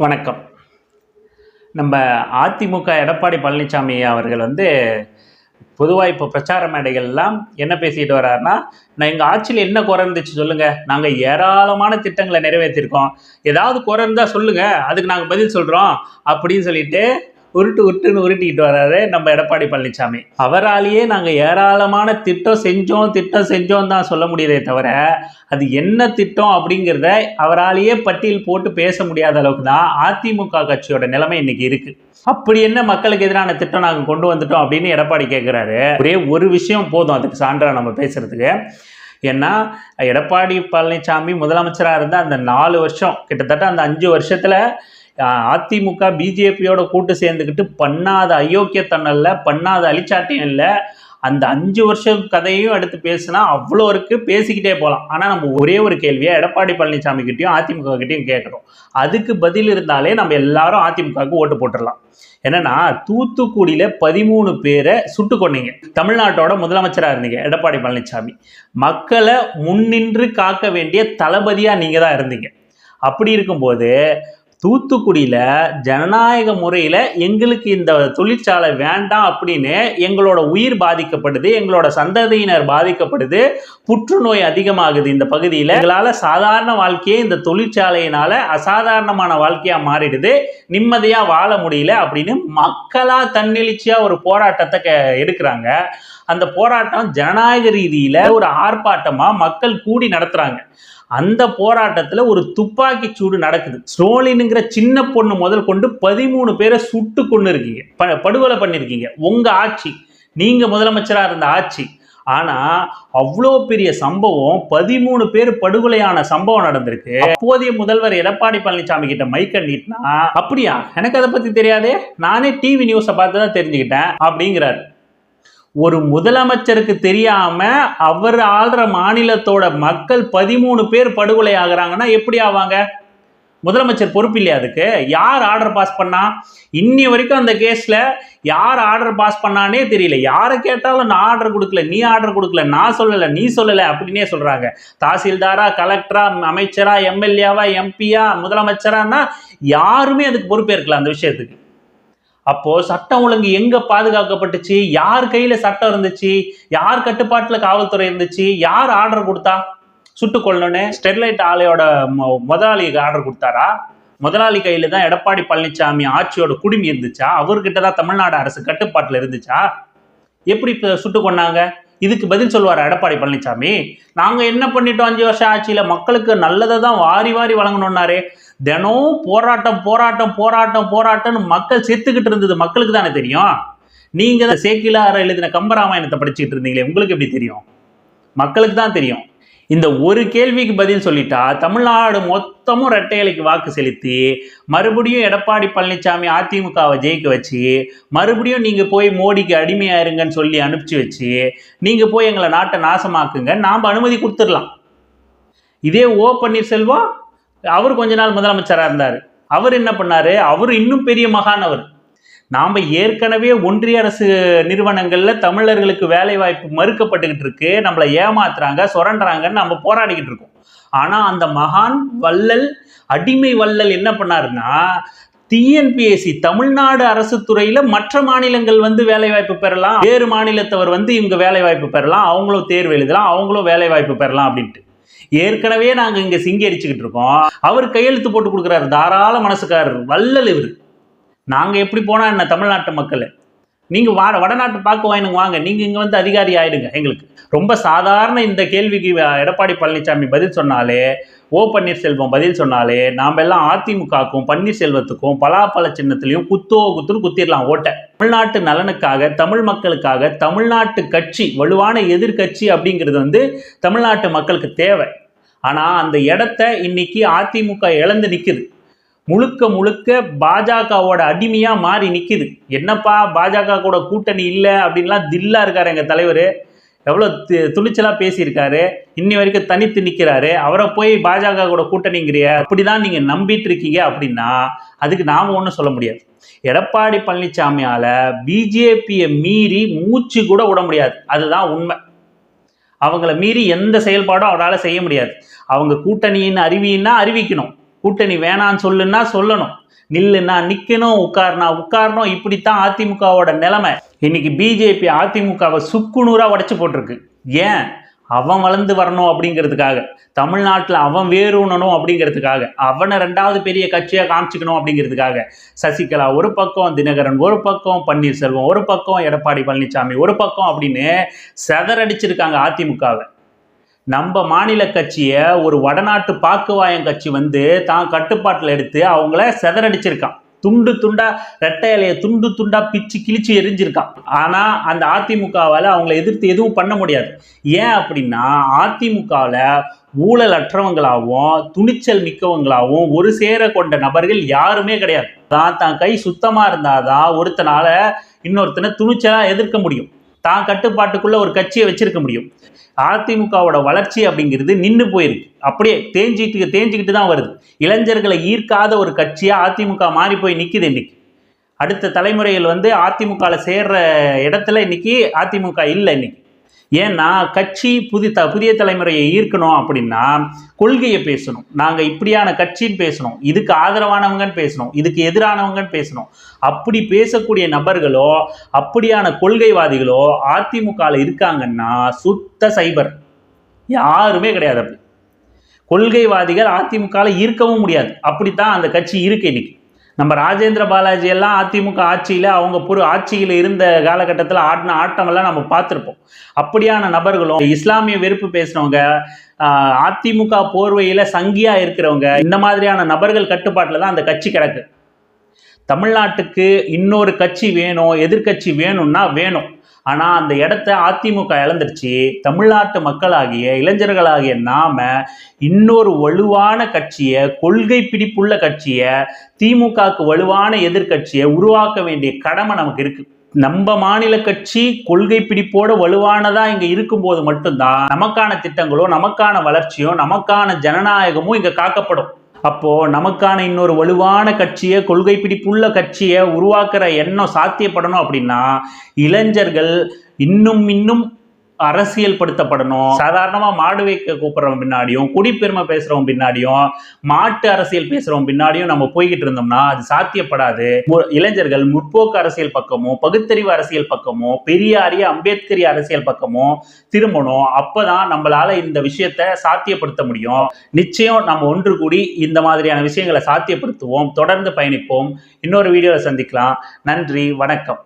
வணக்கம். நம்ம அதிமுக எடப்பாடி பழனிசாமி அவர்கள் பொதுவாக இப்போ பிரச்சார மேடைகள்லாம் என்ன பேசிட்டு வர்றாருன்னா, நான் எங்கள் ஆட்சியில் என்ன குறை இருந்துச்சு சொல்லுங்க, நாங்கள் ஏராளமான திட்டங்களை நிறைவேற்றிருக்கோம், ஏதாவது குறை இருந்தால் சொல்லுங்க, அதுக்கு நாங்கள் பதில் சொல்கிறோம் அப்படின்னு சொல்லிட்டு உருட்டுன்னு உருட்டிக்கிட்டு வர்றாரு நம்ம எடப்பாடி பழனிசாமி. அவராலேயே நாங்கள் ஏராளமான திட்டம் செஞ்சோம் தான் சொல்ல முடியதே தவிர, அது என்ன திட்டம் அப்படிங்கிறத அவராலேயே பட்டியல் போட்டு பேச முடியாத அளவுக்கு தான் அதிமுக கட்சியோட நிலைமை இன்னைக்கு இருக்கு. அப்படி என்ன மக்களுக்கு எதிரான திட்டம் நாங்கள் கொண்டு வந்துட்டோம் அப்படின்னு எடப்பாடி கேட்குறாரு. ஒரே ஒரு விஷயம் போதும் அதுக்கு சான்றா நம்ம பேசுறதுக்கு. ஏன்னா எடப்பாடி பழனிசாமி முதலமைச்சராக இருந்த அந்த 4 வருஷம், கிட்டத்தட்ட அந்த 5 வருஷத்துல அதிமுக பிஜேபியோட கூட்டு சேர்ந்துக்கிட்டு பண்ணாத அயோக்கியத்தனல்ல, பண்ணாத அழிச்சாட்டியம் இல்லை. அந்த 5 வருஷம் கதையும் எடுத்து பேசினா அவ்வளோ இருக்கு, பேசிக்கிட்டே போகலாம். ஆனால் நம்ம ஒரே ஒரு கேள்வியை எடப்பாடி பழனிசாமி கிட்டையும் அதிமுக கிட்டையும் கேட்குறோம். அதுக்கு பதில் இருந்தாலே நம்ம எல்லாரும் அதிமுகவுக்கு ஓட்டு போட்டுடலாம். என்னன்னா, தூத்துக்குடியில 13 பேரை சுட்டு கொன்னீங்க. தமிழ்நாட்டோட முதலமைச்சராக இருந்தீங்க எடப்பாடி பழனிசாமி. மக்களை முன்னின்று காக்க வேண்டிய தளபதியா நீங்க தான் இருந்தீங்க. அப்படி இருக்கும்போது தூத்துக்குடியில் ஜனநாயக முறையில் எங்களுக்கு இந்த தொழிற்சாலை வேண்டாம் அப்படின்னு எங்களோட உயிர் பாதிக்கப்படுது, எங்களோட சந்ததியினர் பாதிக்கப்படுது, புற்றுநோய் அதிகமாகுது இந்த பகுதியில். எங்களால் சாதாரண வாழ்க்கையே இந்த தொழிற்சாலையினால் அசாதாரணமான வாழ்க்கையாக மாறிடுது, நிம்மதியாக வாழ முடியல அப்படின்னு மக்களாக தன்னெழுச்சியாக ஒரு போராட்டத்தை எடுக்கிறாங்க. அந்த போராட்டம் ஜனநாயக ரீதியில் ஒரு ஆர்ப்பாட்டமாக மக்கள் கூடி நடத்துகிறாங்க. அந்த போராட்டத்தில் ஒரு துப்பாக்கி சூடு நடக்குது. ஸ்டோலினுங்கிற சின்ன பொண்ணு முதல் கொண்டு 13 பேரை சுட்டு கொண்டு இருக்கீங்க, படுகொலை பண்ணியிருக்கீங்க. உங்க ஆட்சி, நீங்க முதலமைச்சராக இருந்த ஆட்சி. ஆனா அவ்வளோ பெரிய சம்பவம், 13 பேர் படுகொலையான சம்பவம் நடந்திருக்கு. அப்போதைய முதல்வர் எடப்பாடி பழனிசாமி கிட்ட மைக்க நீட்டினா, அப்படியா எனக்கு அதை பத்தி தெரியாதே, நானே டிவி நியூஸை பார்த்து தான் தெரிஞ்சுக்கிட்டேன் அப்படிங்கிறாரு. ஒரு முதலமைச்சருக்கு தெரியாம அவர் ஆள்ற மாநிலத்தோட மக்கள் 13 பேர் படுகொலை ஆகுறாங்கன்னா எப்படி ஆவாங்க? முதலமைச்சர் பொறுப்பு இல்லையா அதுக்கு? யார் ஆர்டர் பாஸ் பண்ணா? இன்னி வரைக்கும் அந்த கேஸ்ல யார் ஆர்டர் பாஸ் பண்ணானே தெரியல. யாரை கேட்டாலும் நான் ஆர்டர் கொடுக்கல, நீ ஆர்டர் கொடுக்கல, நான் சொல்லலை, நீ சொல்லலை அப்படின்னே சொல்றாங்க. தாசில்தாரா, கலெக்டரா, அமைச்சரா, எம்எல்ஏவா, எம்பியா, முதலமைச்சரானா யாருமே அதுக்கு பொறுப்பேற்கல அந்த விஷயத்துக்கு. அப்போ சட்டம் ஒழுங்கு எங்க பாதுகாக்கப்பட்டுச்சு? யார் கையில சட்டம் இருந்துச்சு? யார் கட்டுப்பாட்டுல காவல்துறை இருந்துச்சு? யார் ஆர்டர் கொடுத்தா சுட்டு கொள்ளணும்னு? ஸ்டெர்லைட் ஆலையோட முதலாளிக்கு ஆர்டர் கொடுத்தாரா? முதலாளி கையில தான் எடப்பாடி பழனிசாமி ஆட்சியோட குடுமி இருந்துச்சா? அவர்கிட்ட தான் தமிழ்நாடு அரசு கட்டுப்பாட்டுல இருந்துச்சா? எப்படி சுட்டு கொண்டாங்க? இதுக்கு பதில் சொல்லுவார் எடப்பாடி பழனிசாமி? நாங்க என்ன பண்ணிட்டோம் 5 வருஷம் ஆட்சியில? மக்களுக்கு நல்லதை தான் வாரி வாரி வழங்கணும்னாரு. தினம் போராட்டம்னு மக்கள் செத்துக்கிட்டு இருந்தது மக்களுக்கு தானே தெரியும். நீங்க தான் சேக்கிலார் எழுதின கம்பராமாயணத்தை படிச்சுட்டு இருந்தீங்களே, உங்களுக்கு எப்படி தெரியும்? மக்களுக்கு தான் தெரியும். இந்த ஒரு கேள்விக்கு பதில் சொல்லிட்டா தமிழ்நாடு மொத்தமும் ரெட்டை இலைக்கு வாக்கு செலுத்தி மறுபடியும் எடப்பாடி பழனிசாமி அதிமுகவை ஜெயிக்க வச்சு, மறுபடியும் நீங்க போய் மோடிக்கு அடிமையாயிருங்கன்னு சொல்லி அனுப்பிச்சு வச்சு, நீங்க போய் எங்களை நாட்டை நாசமாக்குங்க, நாம அனுமதி கொடுத்துடலாம். இதே ஓ பன்னீர்செல்வம், அவர் கொஞ்ச நாள் முதலமைச்சராக இருந்தார். அவர் என்ன பண்ணாரு? அவர் இன்னும் பெரிய மகான். நாம ஏற்கனவே ஒன்றிய அரசு நிறுவனங்கள்ல தமிழர்களுக்கு வேலை வாய்ப்பு மறுக்கப்பட்டுக்கிட்டு இருக்கு, நம்மளை ஏமாத்துறாங்க, சுரண்டுறாங்கன்னு நம்ம போராடிக்கிட்டு இருக்கோம். ஆனா அந்த மகான் வள்ளல், அடிமை வள்ளல் என்ன பண்ணாருன்னா, டிஎன்பிஎஸ்சி தமிழ்நாடு அரசு துறையில மற்ற மாநிலங்கள் வேலை வாய்ப்பு பெறலாம், வேறு மாநிலத்தவர் இவங்க வேலை வாய்ப்பு பெறலாம், அவங்களும் தேர்வு எழுதலாம், அவங்களும் வேலை வாய்ப்பு பெறலாம் அப்படின்ட்டு ஏற்கனவே நாங்க இங்க சிங்கரிச்சுக்கிட்டு இருக்கோம். அவர் கையெழுத்து போட்டு கொடுக்குறாரு, தாராள மனசுக்காரர், வள்ளல் இவர். நாங்க எப்படி போனா என்ன தமிழ்நாட்டு மக்கள்? நீங்க வடநாட்டு பார்க்க வாங்க, நீங்க இங்க அதிகாரி ஆயிடுங்க. எங்களுக்கு ரொம்ப சாதாரண இந்த கேள்விக்கு எடப்பாடி பழனிசாமி பதில் சொன்னாலே, ஓ பன்னீர்செல்வம் பதில் சொன்னாலே, நாம எல்லாம் அதிமுகவுக்கும் பன்னீர்செல்வத்துக்கும் பலாப்பழ சின்னத்திலையும் குத்துன்னு குத்திடலாம் ஓட்ட. தமிழ்நாட்டு நலனுக்காக, தமிழ் மக்களுக்காக தமிழ்நாட்டு கட்சி, வலுவான எதிர்கட்சி அப்படிங்கிறது தமிழ்நாட்டு மக்களுக்கு தேவை. ஆனா அந்த இடத்த இன்னைக்கு அதிமுக இழந்து நிக்குது. முழுக்க பாஜகவோட அடிமையா மாறி நிக்குது. என்னப்பா பாஜக கூட கூட்டணி இல்லை அப்படின்லாம் தில்லா இருக்காரு எங்க தலைவர். எவ்வளவு துணிச்சலா பேசியிருக்காரு. இன்னி வரைக்கும் தனித்து நிக்கிறாரு. அவரை போய் பாஜக கூட கூட்டணிங்கிறிய அப்படிதான் நீங்க நம்பிட்டு இருக்கீங்க அப்படின்னா அதுக்கு நாம ஒன்றும் சொல்ல முடியாது. எடப்பாடி பழனிசாமியால பிஜேபியை மீறி மூச்சு கூட விட முடியாது, அதுதான் உண்மை. அவங்கள மீறி எந்த செயல்பாடும் அவரால் செய்ய முடியாது. அவங்க கூட்டணியின் அறிவின்னா அறிவிக்கணும், கூட்டணி வேணான்னு சொல்லுன்னா சொல்லணும். நில்லுனா நிக்கணும், உட்கார்னா உட்காரணும். இப்படித்தான் அதிமுகவோட நிலைமை. இன்னைக்கு பிஜேபி அதிமுகவை சுக்குநூறா உடைச்சு போட்டிருக்கு. ஏன்? அவன் வளர்ந்து வரணும் அப்படிங்கிறதுக்காக, தமிழ்நாட்டில் அவன் வேரூனணும் அப்படிங்கிறதுக்காக, அவனை 2வது பெரிய கட்சியாக காமிச்சிக்கணும் அப்படிங்கிறதுக்காக. சசிகலா ஒரு பக்கம், தினகரன் ஒரு பக்கம், பன்னீர்செல்வம் ஒரு பக்கம், எடப்பாடி பழனிசாமி ஒரு பக்கம் அப்படின்னு செதறடிச்சிருக்காங்க அதிமுகவை. நம்ம மாநில கட்சியை ஒரு வடநாட்டு பாக்குவாயம் கட்சி வந்து தான் கட்டுப்பாட்டில் எடுத்து அவங்கள செதறடிச்சிருக்கான். துண்டு துண்டா, ரெட்டை இலையை துண்டு துண்டா பிச்சு கிழிச்சு எரிஞ்சிருக்கான். ஆனா அந்த அதிமுகவால் அவங்கள எதிர்த்து எதுவும் பண்ண முடியாது. ஏன் அப்படின்னா அதிமுகவில் ஊழல் அற்றவங்களாகவும் துணிச்சல் மிக்கவங்களாகவும் ஒரு சேர கொண்ட நபர்கள் யாருமே கிடையாது. தான் கை சுத்தமா இருந்தாதான் ஒருத்தனால இன்னொருத்தனை துணிச்சலா எதிர்க்க முடியும், தான் கட்டுப்பாட்டுக்குள்ள ஒரு கட்சியை வச்சிருக்க முடியும். அதிமுகவோட வளர்ச்சி அப்படிங்கிறது நின்று போயிருக்கு, அப்படியே தேஞ்சிக்கிட்டு தான் வருது. இளைஞர்களை ஈர்க்காத ஒரு கட்சியா அதிமுக மாறி போய் நிக்குது. இன்னைக்கு அடுத்த தலைமுறையில் வந்து அதிமுகவில் சேர்ற இடத்துல இன்னைக்கு அதிமுக இல்லை. இன்னைக்கு ஏன்னா கட்சி புதிய தலைமுறையை ஈர்க்கணும் அப்படின்னா கொள்கையை பேசணும். நாங்கள் இப்படியான கட்சின்னு பேசணும், இதுக்கு ஆதரவானவங்கன்னு பேசணும், இதுக்கு எதிரானவங்கன்னு பேசணும். அப்படி பேசக்கூடிய நபர்களோ அப்படியான கொள்கைவாதிகளோ அதிமுகவில் இருக்காங்கன்னா சுத்த சைபர், யாருமே கிடையாது. அப்படி கொள்கைவாதிகள் அதிமுகவில் ஈர்க்கவும் முடியாது. அப்படித்தான் அந்த கட்சி இருக்கு. இன்னைக்கு நம்ம ராஜேந்திர பாலாஜி எல்லாம் அதிமுக ஆட்சியில் அவங்க ஆட்சியில் இருந்த காலகட்டத்தில் ஆடின ஆட்டமெல்லாம் நம்ம பார்த்துருப்போம். அப்படியான நபர்களும் இஸ்லாமிய வெறுப்பு பேசுகிறவங்க, அதிமுக போர்வையில் சங்கியாக இருக்கிறவங்க, இந்த மாதிரியான நபர்கள் கட்டுப்பாட்டில் தான் அந்த கட்சி கிடக்கு. தமிழ்நாட்டுக்கு இன்னொரு கட்சி வேணும், எதிர்கட்சி வேணும்னா வேணும். ஆனால் அந்த இடத்த அதிமுக இழந்துருச்சு. தமிழ்நாட்டு மக்களாகிய இளைஞர்களாகிய நாம இன்னொரு வலுவான கட்சியை, கொள்கை பிடிப்புள்ள கட்சியை, திமுகவுக்கு வலுவான எதிர்கட்சியை உருவாக்க வேண்டிய கடமை நமக்கு இருக்கு. நம்ம மாநில கட்சி கொள்கை பிடிப்போட வலுவானதா இங்க இருக்கும்போது மட்டும்தான் நமக்கான திட்டங்களோ, நமக்கான வளர்ச்சியோ, நமக்கான ஜனநாயகமும் இங்க காக்கப்படும். அப்போ நமக்கான இன்னொரு வலுவான கட்சியை, கொள்கை பிடிப்புள்ள கட்சியை உருவாக்குற எண்ணம் சாத்தியப்படணும் அப்படின்னா இளைஞர்கள் இன்னும் அரசியல் படுத்தப்படணும். சாதாரணமா மாடு வைக்க கூப்பிடுறவன் பின்னாடியும், குடிப்பெருமை பேசுறவன் பின்னாடியும், மாட்டு அரசியல் பேசுறவன் பின்னாடியும் நம்ம போய்கிட்டு இருந்தோம்னா அது சாத்தியப்படாது. இளைஞர்கள் முற்போக்கு அரசியல் பக்கமோ, பகுத்தறிவு அரசியல் பக்கமோ, பெரியாரிய அம்பேத்கரிய அரசியல் பக்கமோ திரும்பணும். அப்பதான் நம்மளால இந்த விஷயத்தை சாத்தியப்படுத்த முடியும். நிச்சயம் நம்ம ஒன்று கூடி இந்த மாதிரியான விஷயங்களை சாத்தியப்படுத்துவோம். தொடர்ந்து பயணிப்போம். இன்னொரு வீடியோவில் சந்திக்கலாம். நன்றி, வணக்கம்.